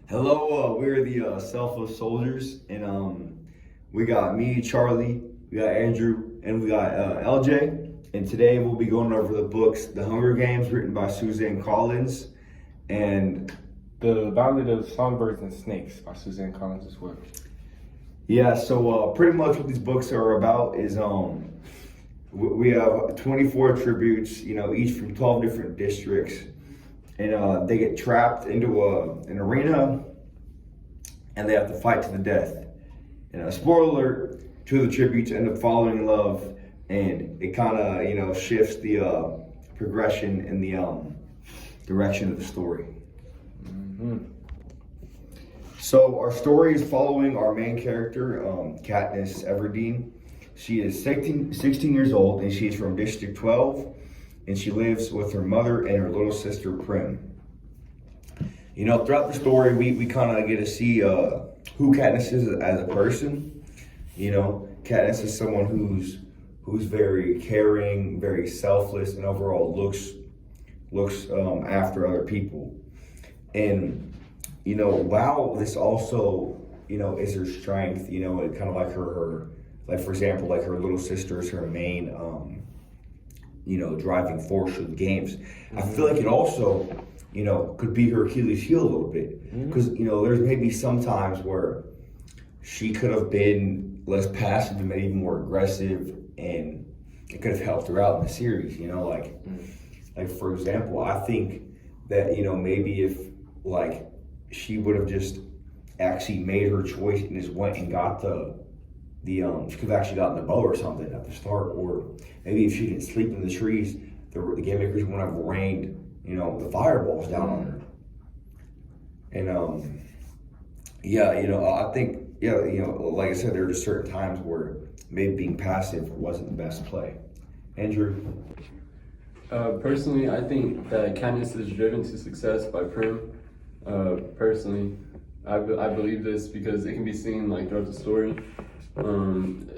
Hello, we're the Selfless Soldiers, and we got me, Charlie, we got Andrew, and we got LJ. And today we'll be going over the books, The Hunger Games, written by Suzanne Collin, and The Ballad of Songbirds and Snakes by Suzanne Collin as well. yeah. So pretty much what these books are about is we have 24 tributes, each from 12 different districts. And they get trapped into an arena, and they have to fight to the death. And spoiler alert: two of the tributes end up falling in love, and it kind of shifts the progression and the direction of the story. Mm-hmm. So our story is following our main character, Katniss Everdeen. She is 16 years old, and she's from District 12. And she lives with her mother and her little sister Prim. Throughout the story, we kind of get to see who Katniss is as a person. Katniss is someone who's very caring, very selfless, and overall looks after other people. And while this also is her strength, it kind of like her like, for example, like her little sister is her main driving force of the games. I feel like it also, could be her Achilles heel a little bit. Because, there's maybe some times where she could have been less passive and maybe more aggressive, and it could have helped her out in the series, like for example, I think that, maybe if like she would have just actually made her choice and just went and got she could have actually gotten the bow or something at the start, or maybe if she didn't sleep in the trees, the game makers wouldn't have rained, the fireballs down on her. And I think, like I said, there are just certain times where maybe being passive wasn't the best play. Andrew? Personally, I think that Katniss is driven to success by Prim. Personally, I believe this because it can be seen like throughout the story.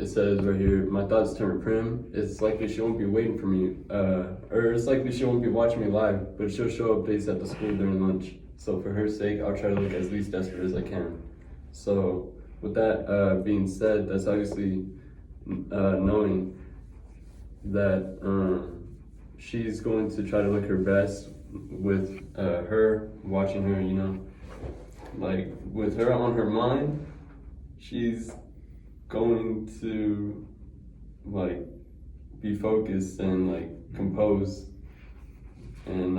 It says right here, my thoughts turn Prim. It's likely she won't be waiting for me, or it's likely she won't be watching me live, but she'll show updates at the school during lunch. So for her sake, I'll try to look as least desperate as I can. So with that being said, that's obviously knowing that she's going to try to look her best with her, watching her, like with her on her mind, she's going to like be focused and like composed, and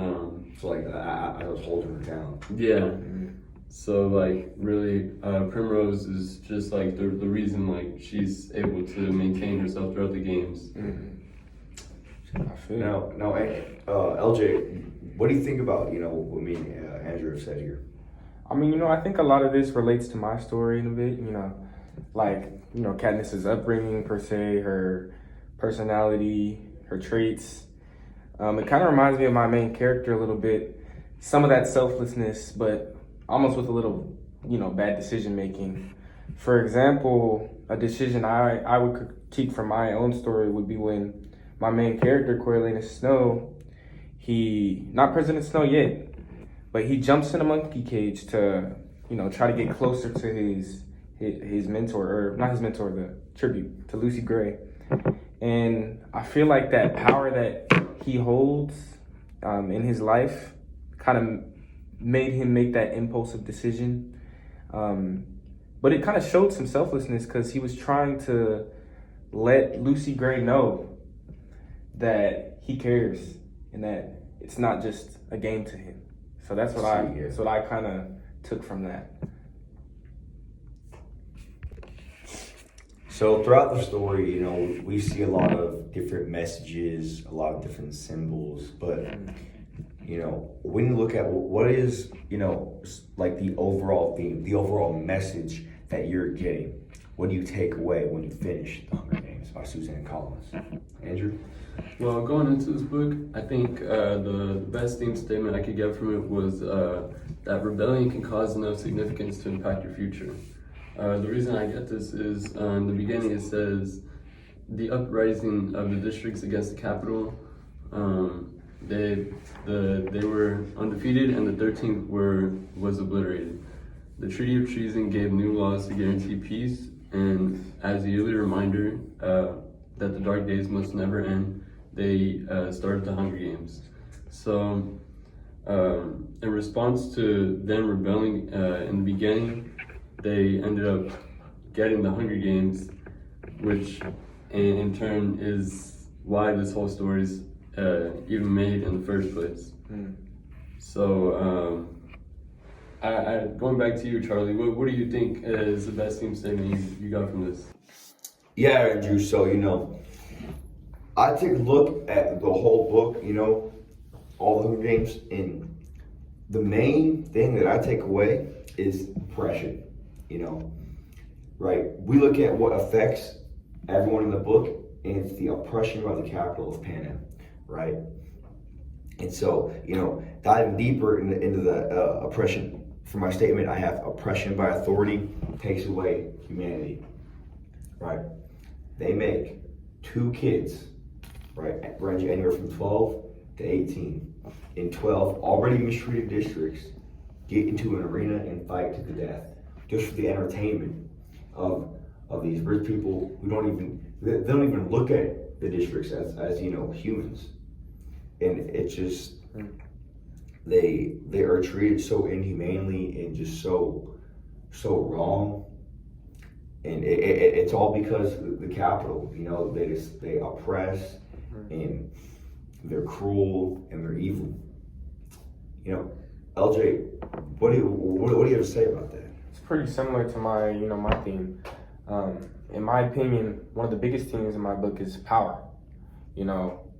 So like I was holding her down. yeah. So like really, Primrose is just like the reason like she's able to maintain herself throughout the games. I feel Now, LJ, what do you think about what me and Andrew have said here? I mean, I think a lot of this relates to my story in a bit, Katniss's upbringing per se, her personality, her traits. It kind of reminds me of my main character a little bit. Some of that selflessness, but almost with a little, bad decision making. For example, a decision I would critique from my own story would be when my main character, Coriolanus Snow, not President Snow yet, but he jumps in a monkey cage to, try to get closer to his mentor, or not his mentor, the tribute to Lucy Gray. And I feel like that power that he holds in his life kind of made him make that impulsive decision. But it kind of showed some selflessness because he was trying to let Lucy Gray know that he cares and that it's not just a game to him. So that's what I kind of took from that. So throughout the story, we see a lot of different messages, a lot of different symbols, but when you look at what is, like the overall theme, the overall message that you're getting, what do you take away when you finish The Hunger Games by Suzanne Collin? Andrew? Well, going into this book, I think the best theme statement I could get from it was that rebellion can cause enough significance to impact your future. The reason I get this is in the beginning it says, the uprising of the districts against the capital, they were undefeated and the 13th was obliterated. The Treaty of Treason gave new laws to guarantee peace, and as a yearly reminder that the dark days must never end, they started the Hunger Games. So, in response to them rebelling in the beginning, they ended up getting the Hunger Games, which in turn is why this whole story is even made in the first place. So, going back to you, Charlie, what do you think is the best theme statement you got from this? Yeah, Andrew. So, I take a look at the whole book, all the Hunger Games, and the main thing that I take away is oppression, right? We look at what affects everyone in the book, and it's the oppression by the capital of Panem, right? And so, diving deeper into the oppression, for my statement, I have oppression by authority takes away humanity, right? They make 2 kids, right, range anywhere from 12 to 18, in 12 already mistreated districts, get into an arena and fight to the death, just for the entertainment of these rich people who don't even look at the districts as humans, and it's just they are treated so inhumanely and just so wrong, and it's all because the capital, they oppress, and they're cruel and they're evil. LJ, what do you have to say about that? It's pretty similar to my, my theme. In my opinion, one of the biggest themes in my book is power.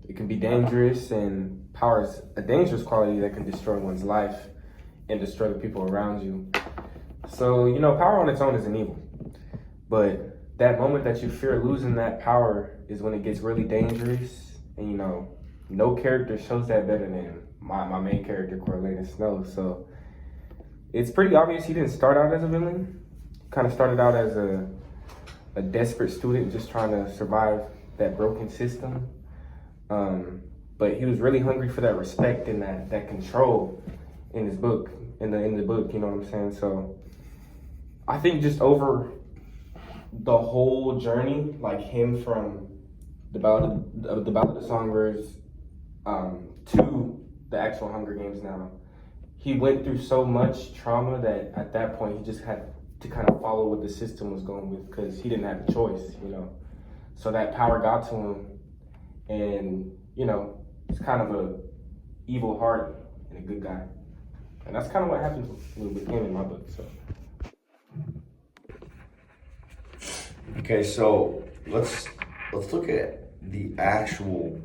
It can be dangerous, and power is a dangerous quality that can destroy one's life and destroy the people around you. So, power on its own isn't evil. But that moment that you fear losing that power is when it gets really dangerous. And, no character shows that better than my main character, Coriolanus Snow. So it's pretty obvious he didn't start out as a villain. He kind of started out as a desperate student just trying to survive that broken system. But he was really hungry for that respect and that control in his book, in the book, you know what I'm saying? So I think just over the whole journey, like him from the Ballad of Songbirds to the actual Hunger Games now, he went through so much trauma that at that point he just had to kind of follow what the system was going with, because he didn't have a choice, So that power got to him, and it's kind of a evil heart and a good guy, and that's kind of what happened with him in my book. So Okay, so let's look at the actual,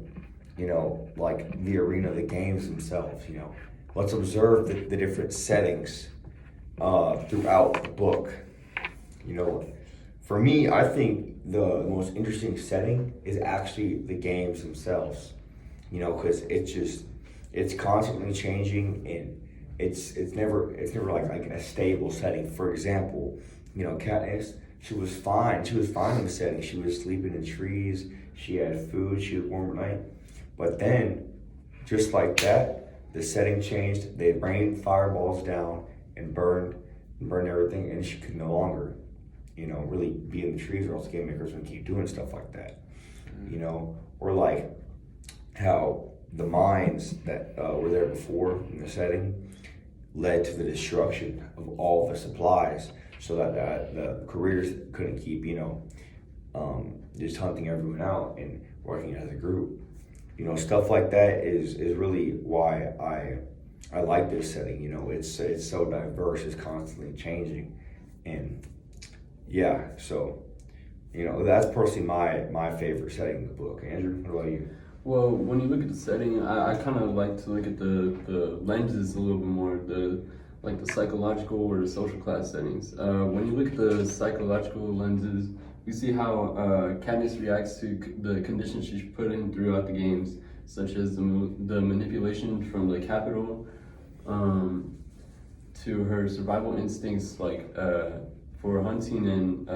like the arena, the games themselves. Let's observe the different settings throughout the book. For me, I think the most interesting setting is actually the games themselves. Because it's constantly changing, and it's never like a stable setting. For example, Katniss, she was fine. She was fine in the setting. She was sleeping in trees. She had food. She was warm at night. But then, just like that, the setting changed. They rained fireballs down and burned everything, and she could no longer, really be in the trees, or else game makers would keep doing stuff like that. Or like how the mines that were there before in the setting led to the destruction of all the supplies, so that the careers couldn't keep, just hunting everyone out and working as a group. Stuff like that is really why I like this setting. It's so diverse, it's constantly changing, and yeah. So that's personally my favorite setting in the book. Andrew, what about you? Well, when you look at the setting, I kind of like to look at the lenses a little bit more, the psychological or the social class settings. When you look at the psychological lenses, we see how Katniss reacts to the conditions she's put in throughout the games, such as the manipulation from the capital, to her survival instincts, like for hunting and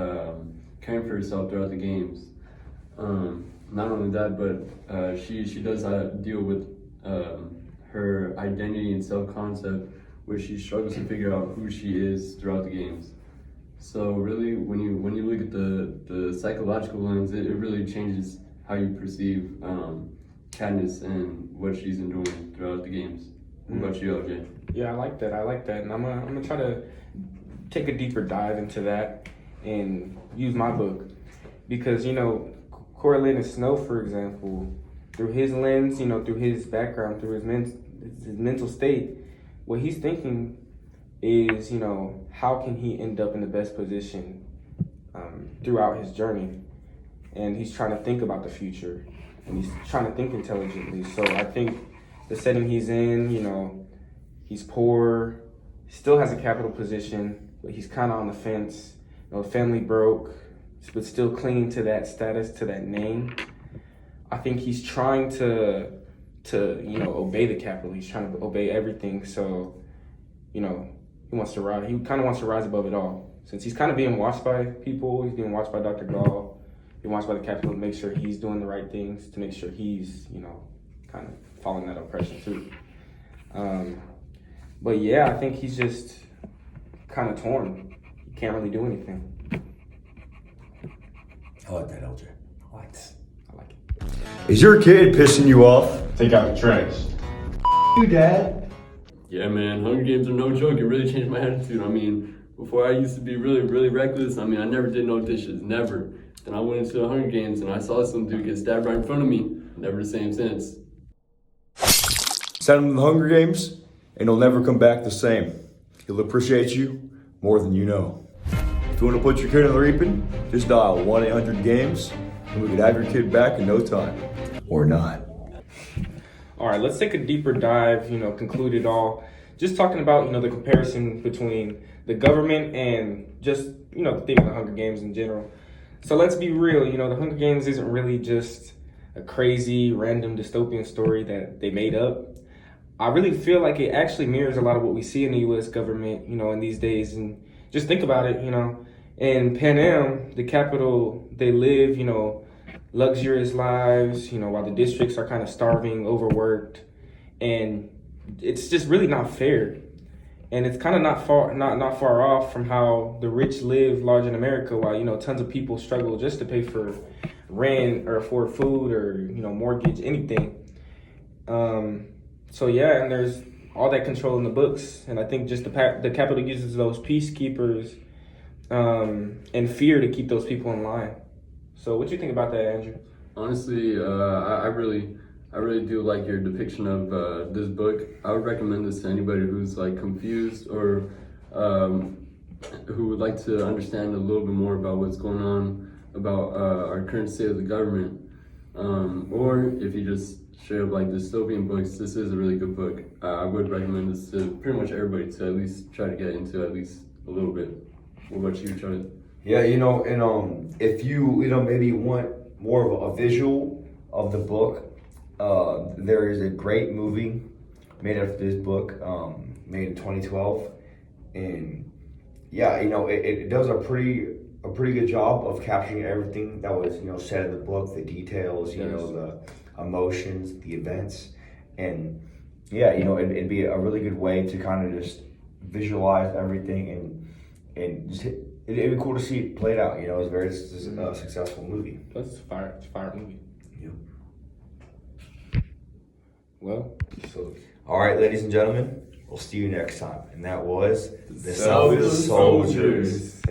caring for herself throughout the games. Not only that, but she does deal with her identity and self-concept where she struggles to figure out who she is throughout the games. So really, when you look at the psychological lens, it really changes how you perceive Katniss and what she's enduring throughout the games. What about you, LJ? Yeah, I like that. And I'm gonna try to take a deeper dive into that and use my book because Coriolanus Snow, for example, through his lens, through his background, through his mental state, what he's thinking is, how can he end up in the best position throughout his journey? And he's trying to think about the future, and he's trying to think intelligently. So I think the setting he's in, he's poor, still has a capital position, but he's kind of on the fence. Family broke, but still clinging to that status, to that name. I think he's trying to obey the capital. He's trying to obey everything. So, he wants to rise. He kind of wants to rise above it all. Since he's kind of being watched by people, he's being watched by Dr. Gall, being watched by the capital to make sure he's doing the right things, to make sure he's, kind of following that oppression too. But yeah, I think he's just kind of torn. He can't really do anything. I like that, LJ. I like it. Is your kid pissing you off? Take out the trash. You, Dad. Yeah, man, Hunger Games are no joke. It really changed my attitude. I mean, before I used to be really, really reckless. I mean, I never did no dishes, never. Then I went into the Hunger Games and I saw some dude get stabbed right in front of me. Never the same since. Send him to the Hunger Games, and he'll never come back the same. He'll appreciate you more than you know. If you want to put your kid in the reaping, just dial 1-800-GAMES, and we could have your kid back in no time. Or not. All right, let's take a deeper dive, conclude it all. Just talking about, the comparison between the government and just, the theme of the Hunger Games in general. So let's be real, the Hunger Games isn't really just a crazy, random dystopian story that they made up. I really feel like it actually mirrors a lot of what we see in the U.S. government, in these days. And just think about it, in Panem, the capital, they live, luxurious lives, while the districts are kind of starving, overworked. And it's just really not fair. And it's kind of not far off from how the rich live large in America, while, tons of people struggle just to pay for rent or afford food or, mortgage, anything. So yeah, and there's all that control in the books. And I think just the capital uses those peacekeepers and fear to keep those people in line. So what do you think about that, Andrew? Honestly, I really do like your depiction of this book. I would recommend this to anybody who's like confused or who would like to understand a little bit more about what's going on about our current state of the government. Or if you just straight up like dystopian books, this is a really good book. I would recommend this to pretty much everybody to at least try to get into at least a little bit. What about you, Charlie? Yeah, and if you maybe want more of a visual of the book, there is a great movie made after this book, made in 2012, and yeah, it does a pretty good job of capturing everything that was said in the book, the details, the emotions, the events, and yeah, it'd be a really good way to kind of just visualize everything and just it'd be cool to see it played out. It was a very successful movie. Plus, it's a fire movie. Yeah. Well, so All right, ladies and gentlemen, we'll see you next time. And that was The Selfless Soldiers.